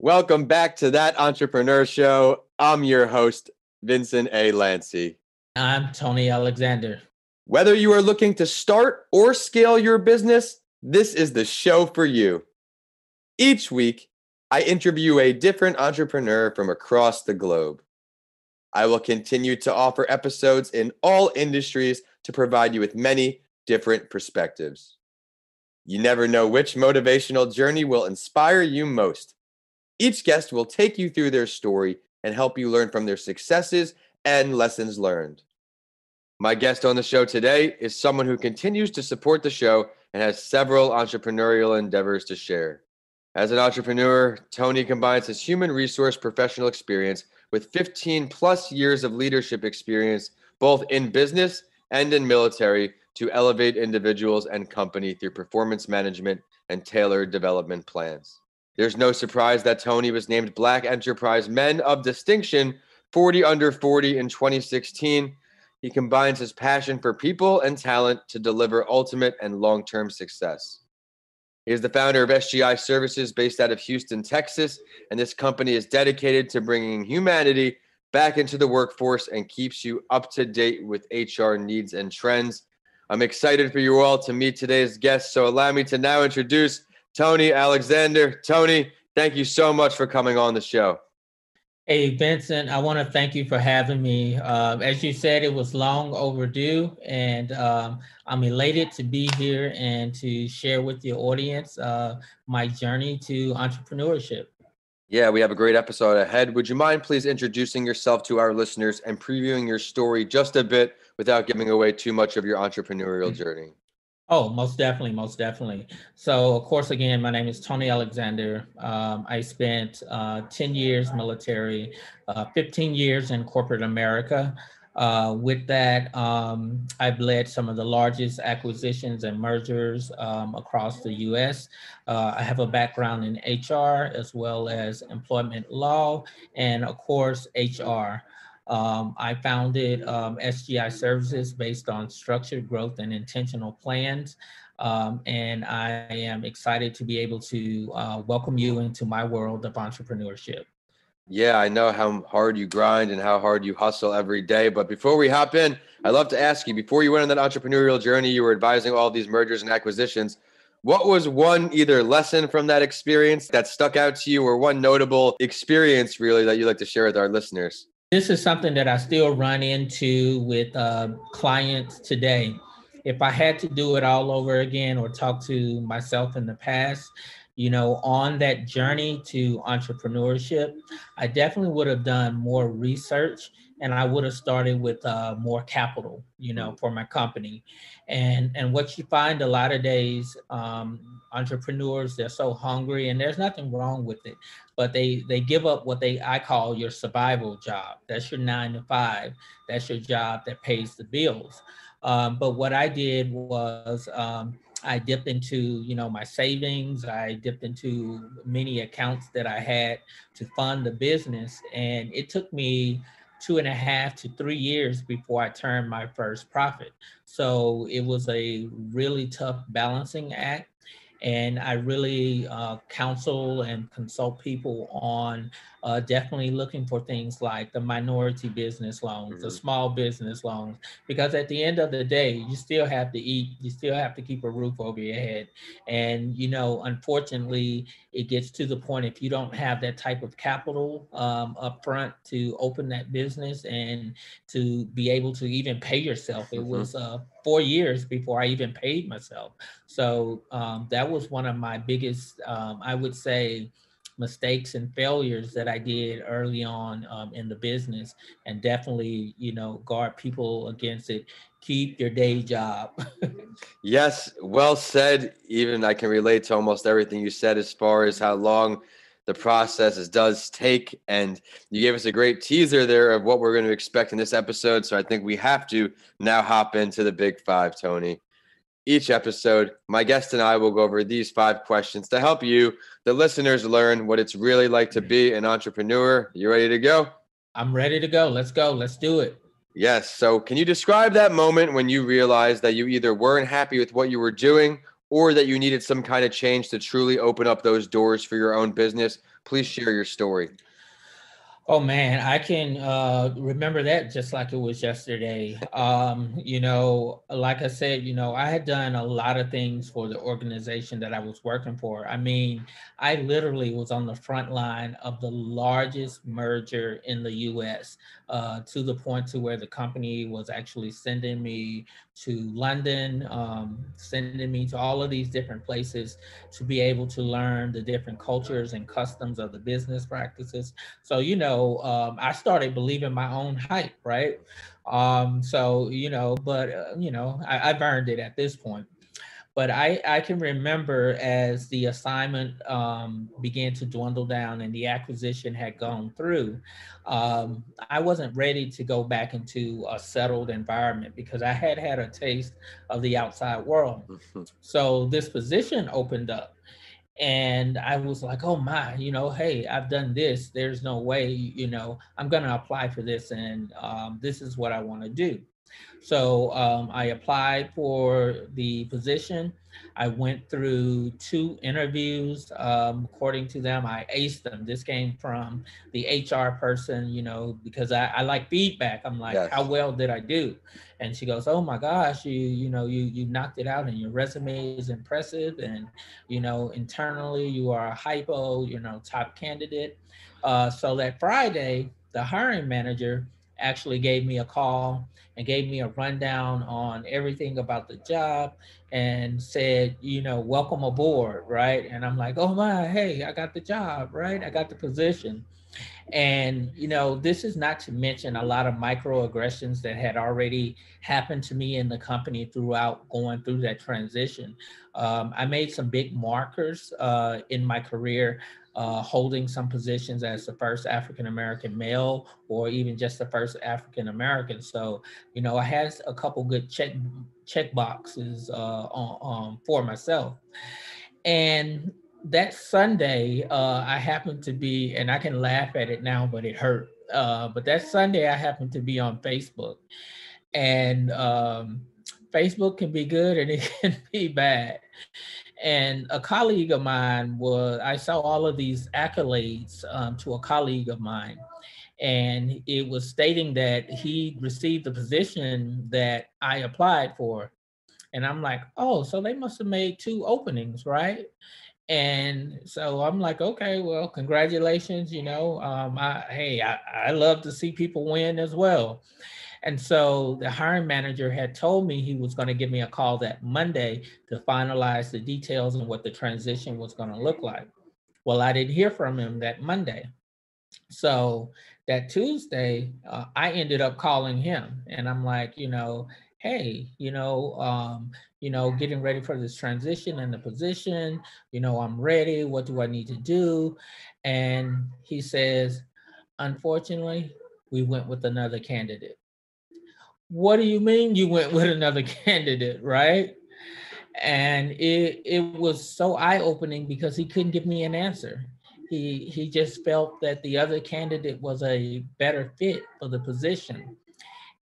Welcome back to That Entrepreneur Show. I'm your host, Vincent A. Lanci. I'm Tony Alexander. Whether you are looking to start or scale your business, this is the show for you. Each week, I interview a different entrepreneur from across the globe. I will continue to offer episodes in all industries to provide you with many different perspectives. You never know which motivational journey will inspire you most. Each guest will take you through their story and help you learn from their successes and lessons learned. My guest on the show today is someone who continues to support the show and has several entrepreneurial endeavors to share. As an entrepreneur, Tony combines his human resource professional experience with 15 plus years of leadership experience, both in business and in military, to elevate individuals and company through performance management and tailored development plans. There's no surprise that Tony was named Black Enterprise Men of Distinction 40 Under 40 in 2016. He combines his passion for people and talent to deliver ultimate and long-term success. He is the founder of SGI Services based out of Houston, Texas, and this company is dedicated to bringing humanity back into the workforce and keeps you up to date with HR needs and trends. I'm excited for you all to meet today's guest, so allow me to now introduce Tony Alexander. Tony, thank you so much for coming on the show. Hey, Vincent, I want to thank you for having me. As you said, it was long overdue, and I'm elated to be here and to share with your audience my journey to entrepreneurship. Yeah, we have a great episode ahead. Would you mind please introducing yourself to our listeners and previewing your story just a bit without giving away too much of your entrepreneurial journey? Oh, most definitely, most definitely. So, of course, again, my name is Tony Alexander. I spent 10 years military, 15 years in corporate America. With that, I've led some of the largest acquisitions and mergers across the U.S. I have a background in HR as well as employment law and, of course, HR. I founded SGI Services based on structured growth and intentional plans. And I am excited to be able to welcome you into my world of entrepreneurship. Yeah, I know how hard you grind and how hard you hustle every day. But before we hop in, I'd love to ask you, before you went on that entrepreneurial journey, you were advising all these mergers and acquisitions. What was one either lesson from that experience that stuck out to you or one notable experience really that you'd like to share with our listeners? This is something that I still run into with clients today. If I had to do it all over again or talk to myself in the past, on that journey to entrepreneurship, I definitely would have done more research and I would have started with more capital, for my company. And what you find a lot of days, entrepreneurs, they're so hungry and there's nothing wrong with it, but they give up what I call your survival job. That's your 9 to 5. That's your job that pays the bills. But what I did was I dipped into, my savings. I dipped into many accounts that I had to fund the business. And it took me 2.5 to 3 years before I turned my first profit. So it was a really tough balancing act. And I really counsel and consult people on definitely looking for things like the minority business loans, the small business loans, because at the end of the day, you still have to eat, you still have to keep a roof over your head. And, unfortunately, it gets to the point if you don't have that type of capital up front to open that business and to be able to even pay yourself. It was 4 years before I even paid myself. So that was one of my biggest, I would say, mistakes and failures that I did early on in the business, and definitely, guard people against it. Keep your day job. Yes, well said. Even I can relate to almost everything you said as far as how long the process does take. And you gave us a great teaser there of what we're going to expect in this episode. So I think we have to now hop into the big five, Tony. Each episode, my guest and I will go over these 5 questions to help you, the listeners, learn what it's really like to be an entrepreneur. You ready to go? I'm ready to go. Let's go. Let's do it. Yes. So can you describe that moment when you realized that you either weren't happy with what you were doing or that you needed some kind of change to truly open up those doors for your own business? Please share your story. Oh man, I can remember that just like it was yesterday. Like I said, I had done a lot of things for the organization that I was working for. I mean, I literally was on the front line of the largest merger in the US, to the point to where the company was actually sending me to London, sending me to all of these different places to be able to learn the different cultures and customs of the business practices. So, I started believing my own hype, right? I've earned it at this point. But I can remember as the assignment began to dwindle down and the acquisition had gone through, I wasn't ready to go back into a settled environment because I had had a taste of the outside world. Mhm. So this position opened up and I was like, oh my, hey, I've done this. There's no way, I'm going to apply for this. And this is what I want to do. So I applied for the position. I went through 2 interviews. According to them, I aced them. This came from the HR person, because I like feedback. I'm like, how Yes. well did I do? And she goes, oh my gosh, you knocked it out, and your resume is impressive. And internally, you are a hypo, top candidate. So that Friday, the hiring manager actually gave me a call and gave me a rundown on everything about the job and said, welcome aboard, right? And I'm like, oh my, hey, I got the job, right? I got the position. And, this is not to mention a lot of microaggressions that had already happened to me in the company throughout going through that transition. I made some big markers in my career, holding some positions as the first African American male, or even just the first African American. So, I had a couple good check boxes for myself. And that Sunday, I happened to be, and I can laugh at it now, but it hurt. But that Sunday, I happened to be on Facebook, and Facebook can be good and it can be bad. And a colleague of mine I saw all of these accolades to a colleague of mine, and it was stating that he received the position that I applied for. And I'm like, oh, so they must have made 2 openings, right? And so I'm like, okay, well, congratulations. I love to see people win as well. And so the hiring manager had told me he was going to give me a call that Monday to finalize the details and what the transition was going to look like. Well, I didn't hear from him that Monday. So that Tuesday, I ended up calling him, and I'm like, hey, getting ready for this transition and the position, I'm ready. What do I need to do? And he says, unfortunately, we went with another candidate. What do you mean you went with another candidate, right? And it was so eye-opening because he couldn't give me an answer. He just felt that the other candidate was a better fit for the position.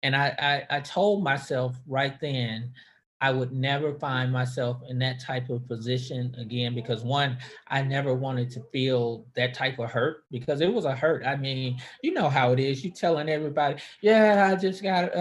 And I told myself right then, I would never find myself in that type of position again, because one, I never wanted to feel that type of hurt, because it was a hurt. I mean, you know how it is. You telling everybody, yeah, I just got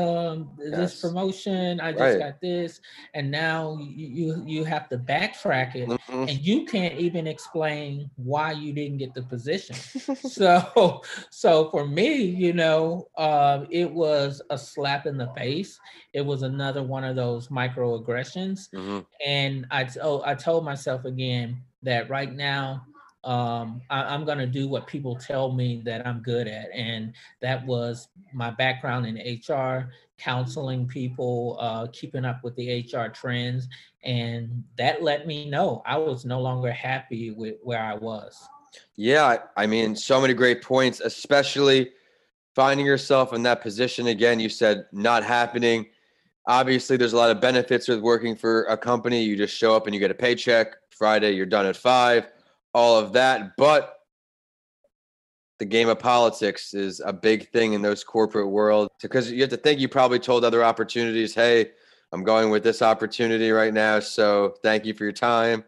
this Yes. promotion, I just Right. got this, and now you have to backtrack it, Mhm. and you can't even explain why you didn't get the position. So so for me, it was a slap in the face. It was another one of those microaggressions. Mhm. And I told myself again that right now, I'm going to do what people tell me that I'm good at. And that was my background in HR, counseling people, keeping up with the HR trends. And that let me know I was no longer happy with where I was. Yeah, I mean, so many great points, especially finding yourself in that position again. You said not happening. Obviously, there's a lot of benefits with working for a company. You just show up and you get a paycheck. Friday, you're done at 5, all of that. But the game of politics is a big thing in those corporate world, because you have to think you probably told other opportunities, hey, I'm going with this opportunity right now. So thank you for your time.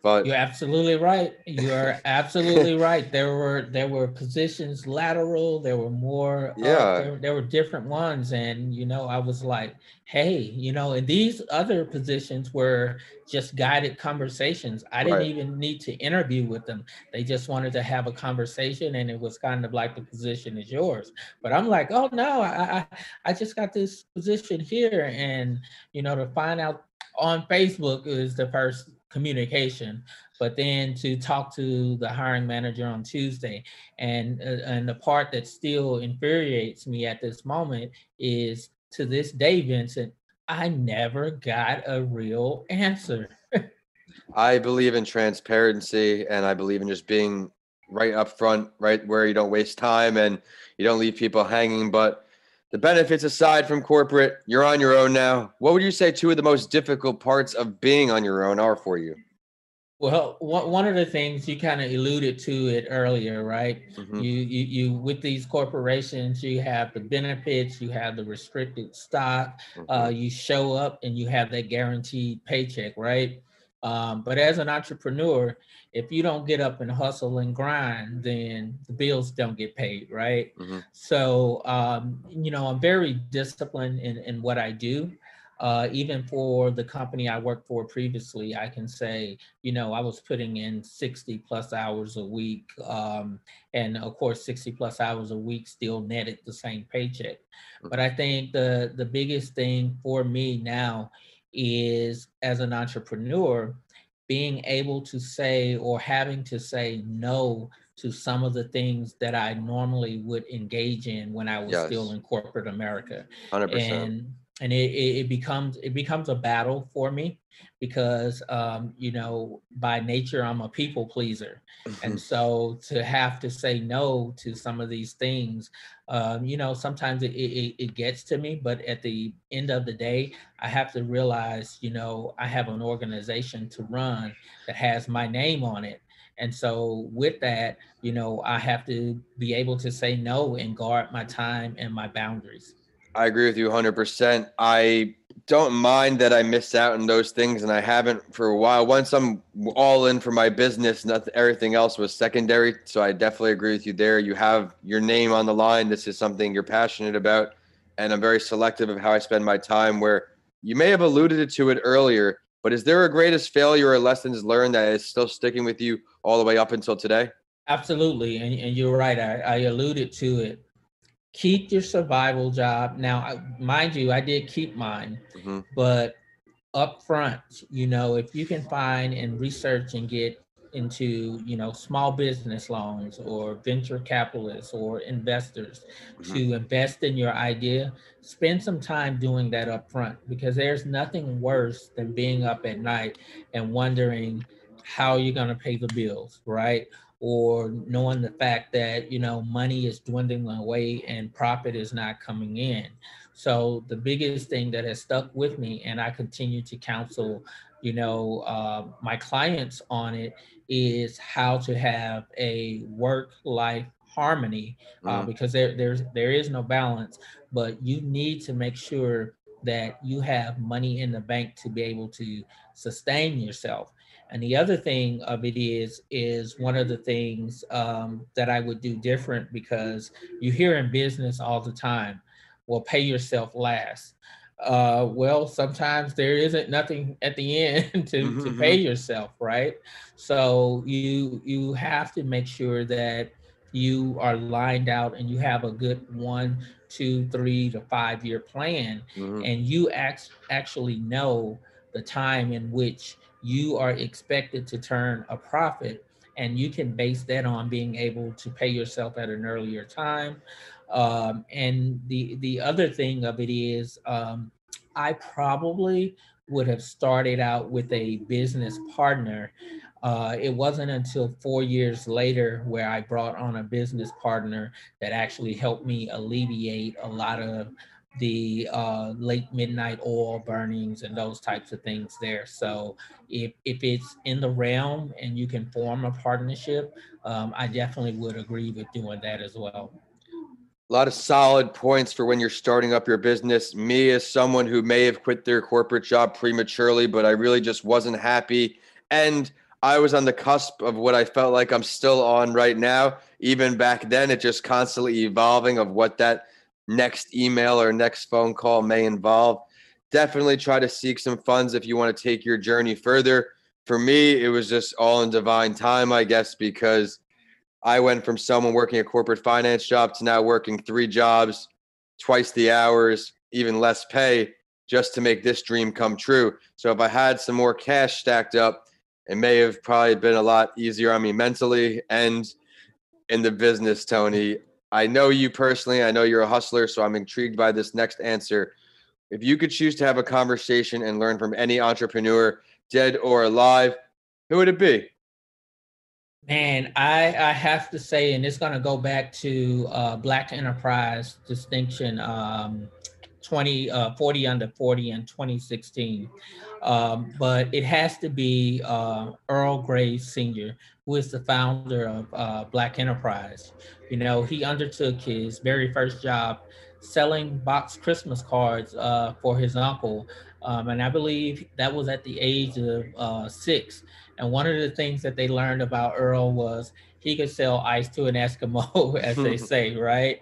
But You're absolutely right. You are absolutely right. There were positions lateral. There were more up. yeah, There were different ones, and I was like, hey, and these other positions were just guided conversations. I didn't right. even need to interview with them. They just wanted to have a conversation, and it was kind of like the position is yours. But I'm like, oh no, I just got this position here, and to find out on Facebook is the first communication, but then to talk to the hiring manager on Tuesday, and the part that still infuriates me at this moment is, to this day, Vincent, I never got a real answer. I believe in transparency, and I believe in just being right up front, right where you don't waste time and you don't leave people hanging. But the benefits aside from corporate, you're on your own now. What would you say two of the most difficult parts of being on your own are for you? Well, one of the things you kind of alluded to it earlier, right? Hmm. You with these corporations, you have the benefits, you have the restricted stock, Hmm. you show up and you have that guaranteed paycheck, right? But as an entrepreneur, if you don't get up and hustle and grind, then the bills don't get paid, right? Hmm. So, I'm very disciplined in what I do. Even for the company I worked for previously, I can say, I was putting in 60 plus hours a week. And of course, 60 plus hours a week still netted the same paycheck. But I think the biggest thing for me now is, as an entrepreneur, being able to say, or having to say no to some of the things that I normally would engage in when I was still Yes, in corporate America. 100%. And it becomes a battle for me, because by nature I'm a people pleaser, and so to have to say no to some of these things, sometimes it gets to me, but at the end of the day, I have to realize, I have an organization to run that has my name on it. And so with that, I have to be able to say no and guard my time and my boundaries. I agree with you 100%. I don't mind that I missed out on those things, and I haven't for a while. Once I'm all in for my business, nothing, everything else was secondary. So I definitely agree with you there. You have your name on the line. This is something you're passionate about, and I'm very selective of how I spend my time. Where you may have alluded to it earlier, but is there a greatest failure or lessons learned that is still sticking with you all the way up until today? Absolutely. And you're right. I alluded to it. Keep your survival job. Now, mind you, I did keep mine, Hmm. but up front, if you can find and research and get into, small business loans or venture capitalists or investors Hmm. to invest in your idea, spend some time doing that up front, because there's nothing worse than being up at night and wondering how you're going to pay the bills, right? Or knowing the fact that, money is dwindling away and profit is not coming in. So the biggest thing that has stuck with me, and I continue to counsel, my clients on it, is how to have a work-life harmony, Hmm. because there is no balance, but you need to make sure that you have money in the bank to be able to sustain yourself. And the other thing of it is one of the things that I would do different, because you hear in business all the time, well, pay yourself last. Well, sometimes there isn't nothing at the end to pay Hmm. yourself, right? So you have to make sure that you are lined out and you have a good 1, 2, 3 to 5 year plan, Hmm. and you actually know the time in which you are expected to turn a profit, and you can base that on being able to pay yourself at an earlier time. And the other thing of it is, I probably would have started out with a business partner. It wasn't until 4 years later where I brought on a business partner that actually helped me alleviate a lot of the late midnight oil burnings and those types of things there. So if it's in the realm and you can form a partnership, I definitely would agree with doing that as well. A lot of solid points for when you're starting up your business. Me, as someone who may have quit their corporate job prematurely, but I really just wasn't happy. And I was on the cusp of what I felt like I'm still on right now. Even back then, it just constantly evolving of what that next email or next phone call may involve. Definitely try to seek some funds if you want to take your journey further. For me, it was just all in divine time, I guess, because I went from someone working a corporate finance job to now working 3 jobs, twice the hours, even less pay, just to make this dream come true. So if I had some more cash stacked up, it may have probably been a lot easier on me mentally and in the business, Tony. I know you personally. I know you're a hustler, so I'm intrigued by this next answer. If you could choose to have a conversation and learn from any entrepreneur, dead or alive, who would it be? Man, I have to say, and it's going to go back to Black Enterprise distinction, 40 under 40 in 2016. But it has to be Earl Graves Sr., who is the founder of Black Enterprise. You know, he undertook his very first job selling box Christmas cards for his uncle. And I believe that was at the age of 6. And one of the things that they learned about Earl was he could sell ice to an Eskimo, as they say, right?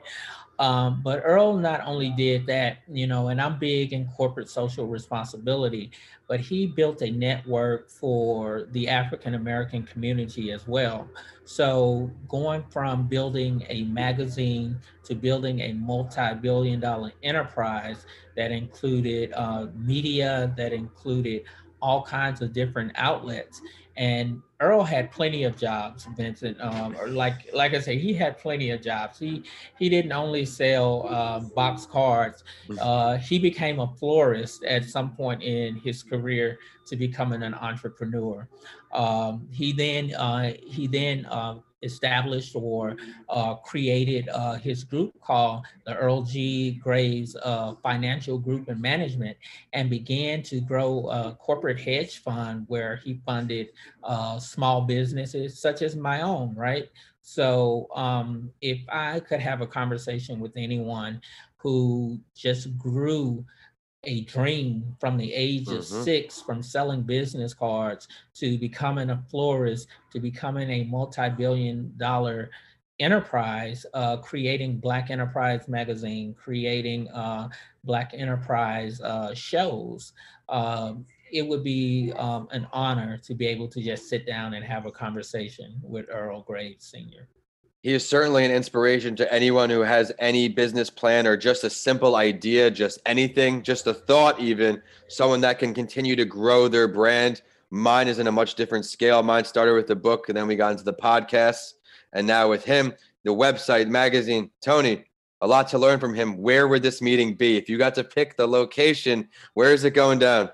But Earl not only did that, you know, and I'm big in corporate social responsibility, but he built a network for the African American community as well. So going from building a magazine to building a multi-billion dollar enterprise that included media, that included all kinds of different outlets. And Earl had plenty of jobs, Vincent. Or like I say, he had plenty of jobs. He didn't only sell box cards. He became a florist at some point in his career to becoming an entrepreneur. He then established or created his group called the Earl G. Graves Financial Group and Management, and began to grow a corporate hedge fund where he funded small businesses such as my own, right? So if I could have a conversation with anyone who just grew a dream from the age of Mm-hmm. 6 from selling business cards to becoming a florist to becoming a multi-billion dollar enterprise, creating Black Enterprise magazine, creating Black Enterprise shows. It would be an honor to be able to just sit down and have a conversation with Earl Graves Sr. He is certainly an inspiration to anyone who has any business plan or just a simple idea, just anything, just a thought, even someone that can continue to grow their brand. Mine is in a much different scale. Mine started with the book, and then we got into the podcasts. And now with him, the website, magazine. Tony, a lot to learn from him. Where would this meeting be? If you got to pick the location, where is it going down?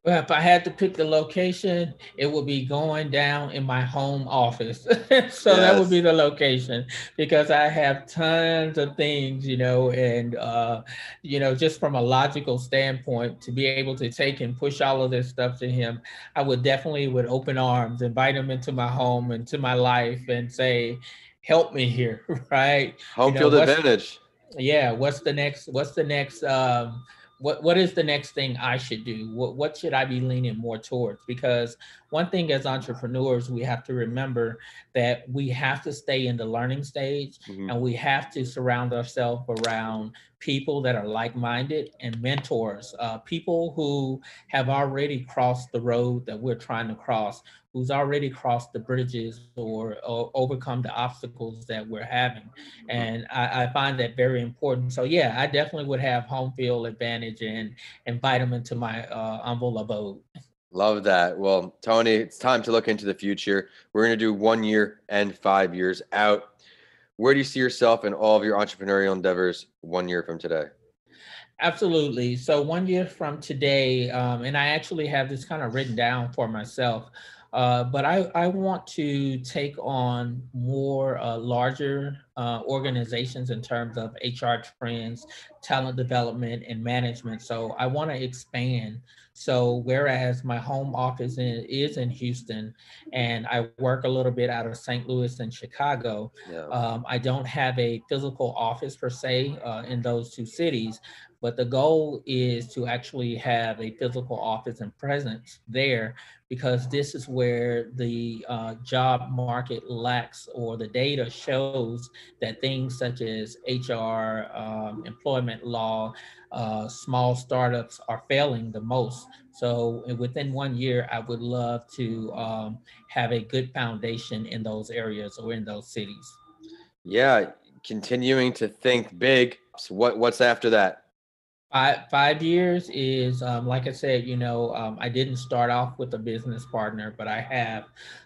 Well, if I had to pick the location, it would be going down in my home office. So that would be Yes. the location because I have tons of things, you know, and just from a logical standpoint, to be able to take and push all of this stuff to him, I would definitely with open arms invite him into my home, into my life, and say, "Help me here," right? You Home know, field what's advantage. yeah, what is the next thing I should do? What should I be leaning more towards? Because one thing as entrepreneurs, we have to remember that we have to stay in the learning stage, Mhm. and we have to surround ourselves around people that are like-minded and mentors, people who have already crossed the road that we're trying to cross, who's already crossed the bridges or overcome the obstacles that we're having. Mhm. And I find that very important. So yeah, I definitely would have home field advantage and invite them into my humble abode. Love that. Well, Tony, it's time to look into the future. We're going to do 1 year and 5 years out. Where do you see yourself in all of your entrepreneurial endeavors 1 year from today? Absolutely. So 1 year from today, and I actually have this kind of written down for myself, but I want to take on more larger organizations in terms of HR trends, talent development, and management. So I want to expand. So whereas my home office is in Houston, and I work a little bit out of St. Louis and Chicago, Yeah. I don't have a physical office per se in those two cities, but the goal is to actually have a physical office and presence there, because this is where the job market lacks, or the data shows that things such as HR, employment law, small startups are failing the most. So within 1 year, I would love to have a good foundation in those areas or in those cities. Yeah, continuing to think big. So what's after that? 5 years is like I said, I didn't start off with a business partner, but I have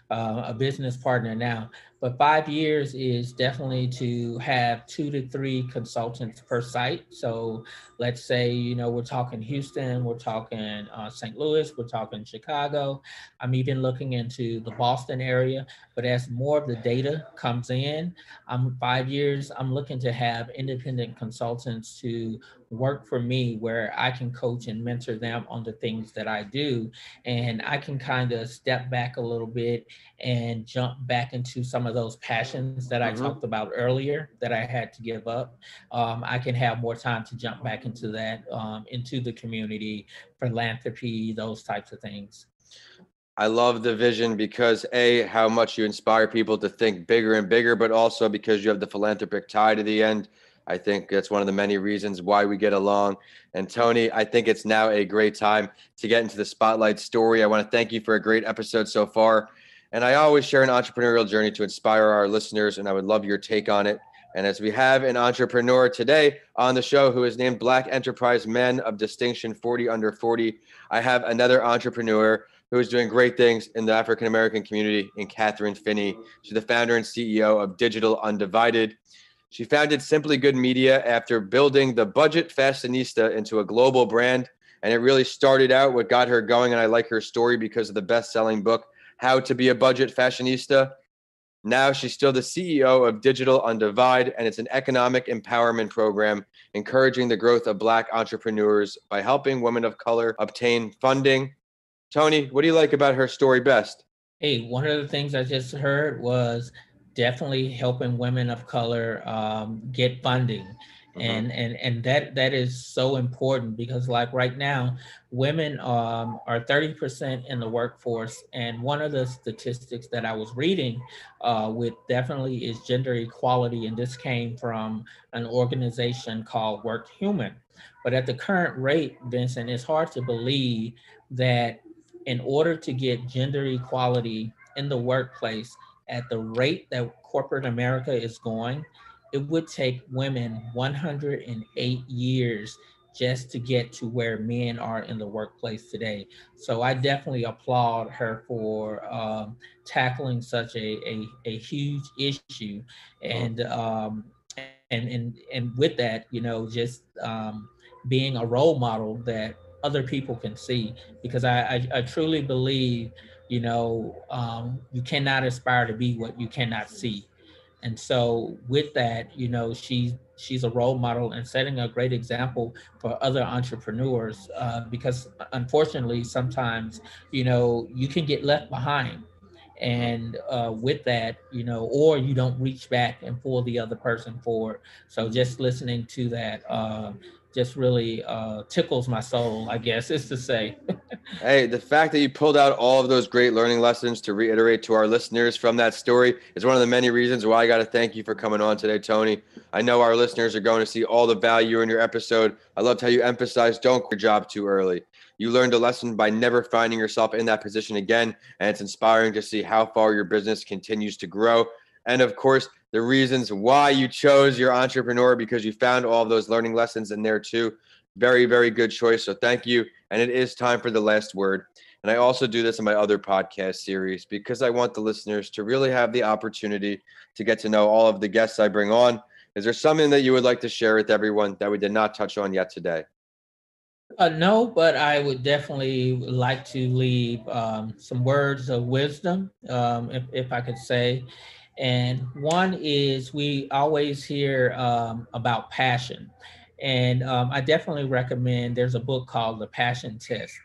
a business partner now. But 5 years is definitely to have 2 to 3 consultants per site. So let's say, we're talking Houston, we're talking St. Louis, we're talking Chicago. I'm even looking into the Boston area. But as more of the data comes in, 5 years, I'm looking to have independent consultants to work for me, where I can coach and mentor them on the things that I do. And I can kind of step back a little bit and jump back into some of those passions that I talked Hmm. about earlier that I had to give up. I can have more time to jump back into that, into the community, philanthropy, those types of things. I love the vision because A, how much you inspire people to think bigger and bigger, but also because you have the philanthropic tie to the end. I think that's one of the many reasons why we get along. And Tony, I think it's now a great time to get into the spotlight story. I want to thank you for a great episode so far. And I always share an entrepreneurial journey to inspire our listeners, and I would love your take on it. And as we have an entrepreneur today on the show who is named Black Enterprise Men of Distinction 40 Under 40, I have another entrepreneur who is doing great things in the African American community, in Catherine Finney. She's the founder and CEO of Digital Undivided. She founded Simply Good Media after building the budget fashionista into a global brand. And it really started out what got her going. And I like her story because of the best-selling book, How to Be a Budget Fashionista. Now she's still the CEO of Digital Undivide, and it's an economic empowerment program encouraging the growth of Black entrepreneurs by helping women of color obtain funding. Tony, what do you like about her story best? Hey, one of the things I just heard was definitely helping women of color get funding, Hmm. and that is so important, because like right now, women are 30% in the workforce, and one of the statistics that I was reading with definitely is gender equality, and this came from an organization called Work Human. But at the current rate, Vincent, it's hard to believe that in order to get gender equality in the workplace at the rate that corporate America is going, it would take women 108 years just to get to where men are in the workplace today. So I definitely applaud her for tackling such a huge issue, Hmm. and with that, just being a role model that other people can see, because I truly believe, you cannot aspire to be what you cannot see. And so with that, she's a role model and setting a great example for other entrepreneurs, because unfortunately sometimes, you can get left behind. Hmm. And with that, or you don't reach back and pull the other person forward. So just listening to that just really tickles my soul, I guess is to say. Hey, the fact that you pulled out all of those great learning lessons to reiterate to our listeners from that story is one of the many reasons why I got to thank you for coming on today, Tony. I know our listeners are going to see all the value in your episode. I loved how you emphasized don't quit your job too early. You learned a lesson by never finding yourself in that position again, and it's inspiring to see how far your business continues to grow. And of course, the reasons why you chose your entrepreneur, because you found all of those learning lessons in there too. Very, very good choice. So thank you. And it is time for the last word. And I also do this in my other podcast series because I want the listeners to really have the opportunity to get to know all of the guests I bring on. Is there something that you would like to share with everyone that we did not touch on yet today? No, but I would definitely like to leave some words of wisdom, if I could say. And one is we always hear about passion. And I definitely recommend there's a book called The Passion Test.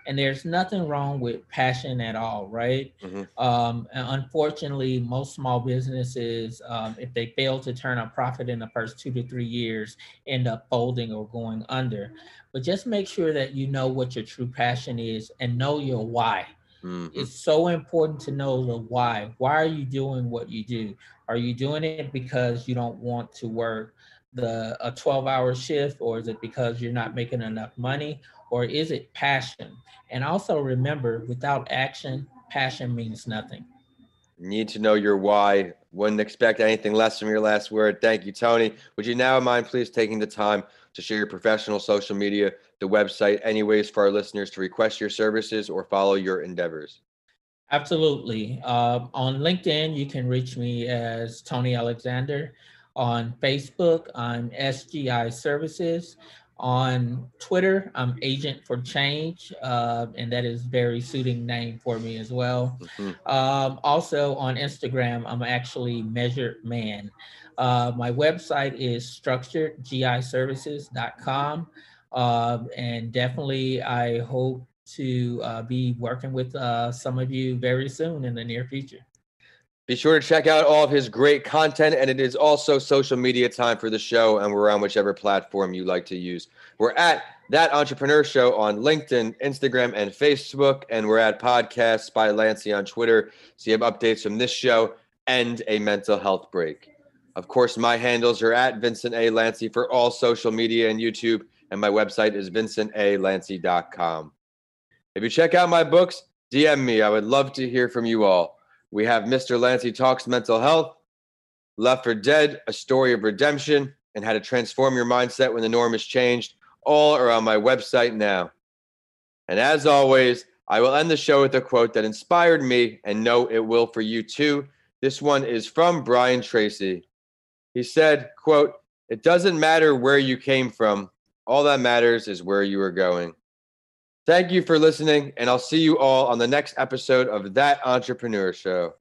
And there's nothing wrong with passion at all, right? Mm-hmm. And unfortunately, most small businesses, if they fail to turn a profit in the first 2 to 3 years, end up folding or going under. But just make sure that you know what your true passion is and know your why. Mm-hmm. It's so important to know the why. Why are you doing what you do? Are you doing it because you don't want to work a 12-hour shift, or is it because you're not making enough money, or is it passion? And also remember, without action, passion means nothing. Need to know your why. Wouldn't expect anything less from your last word. Thank you, Tony. Would you now mind please taking the time to share your professional social media, the website, any ways for our listeners to request your services or follow your endeavors? Absolutely. On LinkedIn, you can reach me as Tony Alexander. On Facebook, I'm SGI Services. On Twitter, I'm Agent for Change, and that is very suiting name for me as well. Mm-hmm. Also on Instagram, I'm actually Measured Man. My website is structuredgiservices.com. And definitely, I hope to be working with some of you very soon in the near future. Be sure to check out all of his great content, and it is also social media time for the show, and we're on whichever platform you like to use. We're at That Entrepreneur Show on LinkedIn, Instagram, and Facebook, and we're at Podcasts by Lanci on Twitter, so you have updates from this show and a mental health break. Of course, my handles are at Vincent A. Lanci for all social media and YouTube, and my website is vincentalanci.com. If you check out my books, DM me. I would love to hear from you all. We have Mr. Lanci Talks Mental Health, Left for Dead, A Story of Redemption, and How to Transform Your Mindset When the Norm is Changed. All are on my website now. And as always, I will end the show with a quote that inspired me, and know it will for you too. This one is from Brian Tracy. He said, quote, "It doesn't matter where you came from. All that matters is where you are going." Thank you for listening, and I'll see you all on the next episode of That Entrepreneur Show.